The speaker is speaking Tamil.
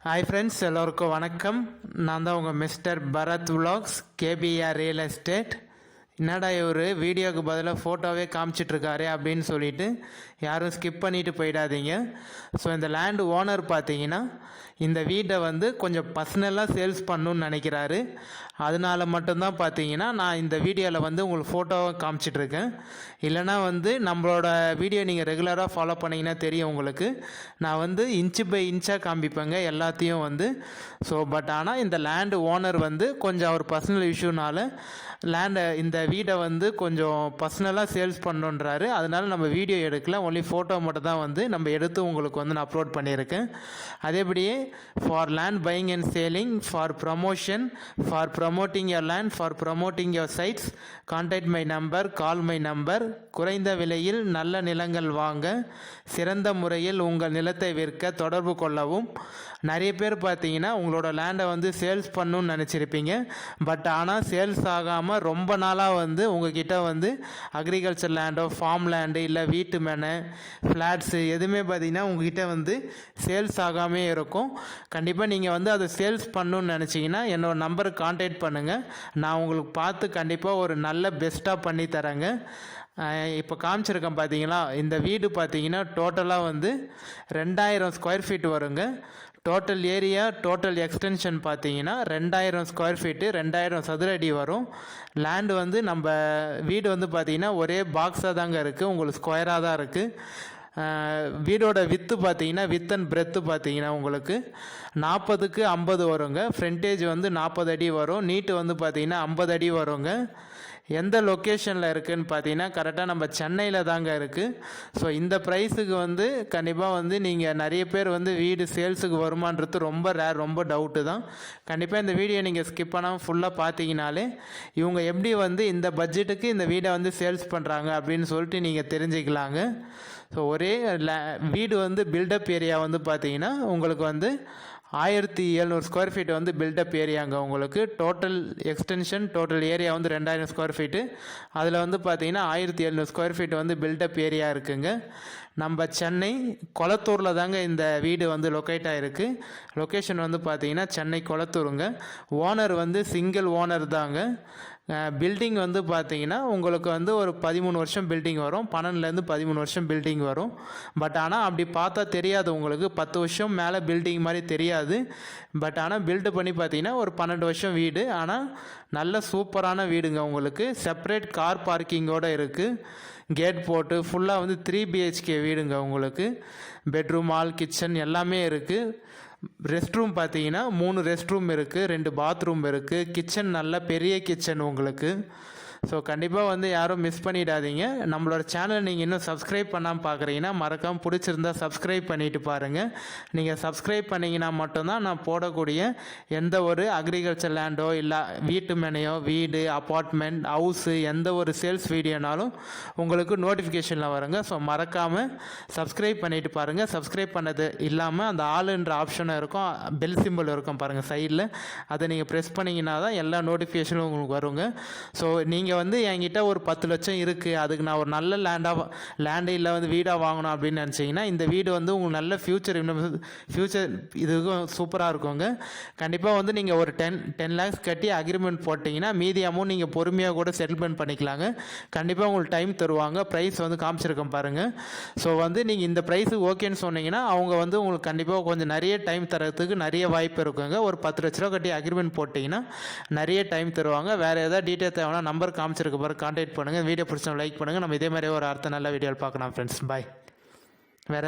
ஹாய் ஃப்ரெண்ட்ஸ், எல்லோருக்கும் வணக்கம். நான் தான் உங்கள் மிஸ்டர் பரத் விலாக்ஸ், கேபிஆர் ரியல் எஸ்டேட். என்னடா இவர் வீடியோவுக்கு பதிலாக ஃபோட்டோவே காமிச்சிட்ருக்காரு அப்படின்னு சொல்லிட்டு யாரும் ஸ்கிப் பண்ணிவிட்டு போயிடாதீங்க. ஸோ இந்த லேண்டு ஓனர் பார்த்தீங்கன்னா இந்த வீட்டை கொஞ்சம் பர்சனலாக சேல்ஸ் பண்ணணுன்னு நினைக்கிறாரு. அதனால மட்டும்தான் பார்த்தீங்கன்னா நான் இந்த வீடியோவில் உங்களுக்கு ஃபோட்டோவை காமிச்சிட்ருக்கேன். இல்லைனா நம்மளோட வீடியோ நீங்கள் ரெகுலராக ஃபாலோ பண்ணிங்கன்னா தெரியும் உங்களுக்கு. நான் இன்ச்சு பை இன்ச்சாக காமிப்பேங்க எல்லாத்தையும் ஸோ பட் ஆனால் இந்த லேண்டு ஓனர் கொஞ்சம் அவர் பர்சனல் இஷ்யூனால் லேண்டை இந்த வீடை கொஞ்சம் பர்சனலாக சேல்ஸ் பண்ணுன்றாரு. அதனால நம்ம வீடியோ எடுக்கல, ஒன்லி ஃபோட்டோ மட்டும் தான் நம்ம எடுத்து உங்களுக்கு நான் அப்லோட் பண்ணியிருக்கேன். அதேபடியே for land buying and selling, for promotion, for promoting your land, for promoting your sites, contact my number, call my number. குறைந்த விலையில் நல்ல நிலங்கள் வாங்க, சிறந்த முறையில் உங்கள் நிலத்தை விற்க தொடர்பு கொள்ளவும். நிறைய பேர் பார்த்தீங்கன்னா உங்களோட லேண்டை சேல்ஸ் பண்ணணுன்னு நினச்சிருப்பீங்க. பட் ஆனால் சேல்ஸ் ஆகாமல் ரொம்ப நாளாக உங்ககிட்ட அக்ரிகல்ச்சர் லேண்டோ, ஃபார்ம் லேண்டு, இல்லை வீட்டு மேனை, ஃப்ளாட்ஸு எதுவுமே பார்த்தீங்கன்னா உங்ககிட்ட சேல்ஸ் ஆகாமே இருக்கும். கண்டிப்பாக நீங்கள் அதை சேல்ஸ் பண்ணணுன்னு நினச்சிங்கன்னா என்னோடய நம்பருக்கு கான்டாக்ட் பண்ணுங்கள். நான் உங்களுக்கு பார்த்து கண்டிப்பாக ஒரு நல்ல பெஸ்ட்டாக பண்ணி தரேங்க. இப்போ காமிச்சிருக்கேன் பார்த்தீங்களா, இந்த வீடு பார்த்தீங்கன்னா டோட்டலாக 2000 ஸ்கொயர் ஃபீட் வருங்க. டோட்டல் ஏரியா, டோட்டல் எக்ஸ்டென்ஷன் பார்த்தீங்கன்னா 2000 ஸ்கொயர் ஃபீட்டு, 2000 சதுர அடி வரும். லேண்டு நம்ம வீடு பார்த்தீங்கன்னா ஒரே பாக்ஸாக தாங்க இருக்குது, உங்களுக்கு ஸ்கொயராக தான் இருக்குது. வீடோட வித்து பார்த்தீங்கன்னா வித் அண்ட் பிரெத்து பார்த்தீங்கன்னா உங்களுக்கு 40க்கு 50 வருங்க. ஃப்ரண்டேஜ் 40 அடி வரும். நீட்டு பார்த்தீங்கன்னா 50 அடி வருங்க. எந்த லொக்கேஷனில் இருக்குதுன்னு பார்த்தீங்கன்னா கரெக்டாக நம்ம சென்னையில் தாங்க இருக்குது. ஸோ இந்த ப்ரைஸுக்கு கண்டிப்பாக நீங்கள் நிறைய பேர் வீடு சேல்ஸுக்கு வருமானது ரொம்ப ரேர், ரொம்ப டவுட்டு தான். கண்டிப்பாக இந்த வீடியோ நீங்கள் ஸ்கிப் பண்ணாமல் ஃபுல்லாக பார்த்தீங்கனாலே இவங்க எப்படி இந்த பட்ஜெட்டுக்கு இந்த வீடை சேல்ஸ் பண்ணுறாங்க அப்படின்னு சொல்லிட்டு நீங்கள் தெரிஞ்சுக்கலாங்க. ஸோ ஒரே வீடு பில்டப் ஏரியா பார்த்தீங்கன்னா உங்களுக்கு 1700 ஸ்கொயர் ஃபீட் பில்டப் ஏரியாங்க. உங்களுக்கு total extension, total area 2000 square feet. அதில் பார்த்தீங்கன்னா 1700 ஸ்கொயர் ஃபீட் பில்டப் ஏரியா இருக்குங்க. நம்ம சென்னை கொளத்தூரில் தாங்க இந்த வீடு லொக்கேட் ஆகிருக்கு. லொக்கேஷன் பார்த்தீங்கன்னா சென்னை கொளத்தூருங்க. ஓனர் சிங்கிள் ஓனர் தாங்க. பில்டிங் பார்த்தீங்கன்னா உங்களுக்கு ஒரு 13 வருஷம் பில்டிங் வரும், 12லேருந்து 13 வருஷம் பில்டிங் வரும். பட் ஆனால் அப்படி பார்த்தா தெரியாது உங்களுக்கு, 10 வருஷம் மேலே பில்டிங் மாதிரி தெரியாது. பட் ஆனால் பில்டு பண்ணி பார்த்தீங்கன்னா ஒரு 12 வருஷம் வீடு. ஆனால் நல்ல சூப்பரான வீடுங்க. உங்களுக்கு செப்பரேட் கார் பார்க்கிங்கோடு இருக்குது. கேட் போட்டு ஃபுல்லாக 3 BHK வீடுங்க. உங்களுக்கு பெட்ரூம், ஹால், கிச்சன் எல்லாமே இருக்குது. ரெஸ்ட் ரூம் பார்த்தீங்கன்னா 3 ரெஸ்ட் ரூம் இருக்குது, 2 பாத்ரூம் இருக்குது. கிச்சன் நல்ல பெரிய கிச்சன் உங்களுக்கு. ஸோ கண்டிப்பாக யாரும் மிஸ் பண்ணிடாதீங்க. நம்மளோட சேனலை நீங்கள் இன்னும் சப்ஸ்கிரைப் பண்ணாமல் பார்க்குறீங்கன்னா மறக்காமல் பிடிச்சிருந்தா சப்ஸ்கிரைப் பண்ணிவிட்டு பாருங்கள். நீங்கள் சப்ஸ்கிரைப் பண்ணிங்கன்னா மட்டும்தான் நான் போடக்கூடிய எந்த ஒரு அக்ரிகல்ச்சர் லேண்டோ, இல்லை வீட்டு மேனையோ, வீடு, அப்பார்ட்மெண்ட், ஹவுஸு, எந்த ஒரு சேல்ஸ் வீடியோனாலும் உங்களுக்கு நோட்டிஃபிகேஷனில் வருங்க. ஸோ மறக்காமல் சப்ஸ்கிரைப் பண்ணிவிட்டு பாருங்கள். சப்ஸ்கிரைப் பண்ணது இல்லாமல் அந்த ஆளுன்ற ஆப்ஷனும் இருக்கும், பெல் சிம்பிள் இருக்கும் பாருங்கள் சைடில். அதை நீங்கள் ப்ரெஸ் பண்ணிங்கன்னா தான் எல்லா நோட்டிஃபிகேஷனும் உங்களுக்கு வருங்க. ஸோ நீங்கள் என்கிட்ட ஒரு 10 லட்சம் இருக்குது, அதுக்கு நான் ஒரு நல்ல லேண்டு இல்லை வீடாக வாங்கணும் அப்படின்னு நினச்சிங்கன்னா இந்த வீடு உங்களுக்கு நல்ல ஃப்யூச்சர் இதுக்கும் சூப்பராக இருக்குங்க. கண்டிப்பாக நீங்கள் ஒரு 10 லேக்ஸ் கட்டி அக்ரிமெண்ட் போட்டிங்கன்னா மீதி அமௌண்ட் நீங்கள் பொறுமையாக கூட செட்டில்மெண்ட் பண்ணிக்கலாங்க. கண்டிப்பாக உங்களுக்கு டைம் தருவாங்க. ப்ரைஸ் காமிச்சிருக்கேன் பாருங்கள். ஸோ நீங்கள் இந்த ப்ரைஸுக்கு ஓகேன்னு சொன்னீங்கன்னா அவங்க உங்களுக்கு கண்டிப்பாக கொஞ்சம் நிறைய டைம் தரத்துக்கு நிறைய வாய்ப்பு இருக்குங்க. ஒரு 10 லட்ச ரூபா கட்டி அக்ரிமெண்ட் போட்டிங்கன்னா நிறைய டைம் தருவாங்க. வேறு ஏதாவது டீட்டெயில் தேவைன்னா நம்பர் காமிச்சிருக்க பிறகு கான்டாக்ட் பண்ணுங்கள். வீடியோ பிடிச்சா லைக் பண்ணுங்கள். நம்ம இதே மாதிரி ஒரு அடுத்த நல்ல வீடியோவில் பார்க்கலாம் ஃப்ரெண்ட்ஸ். பாய். வேறு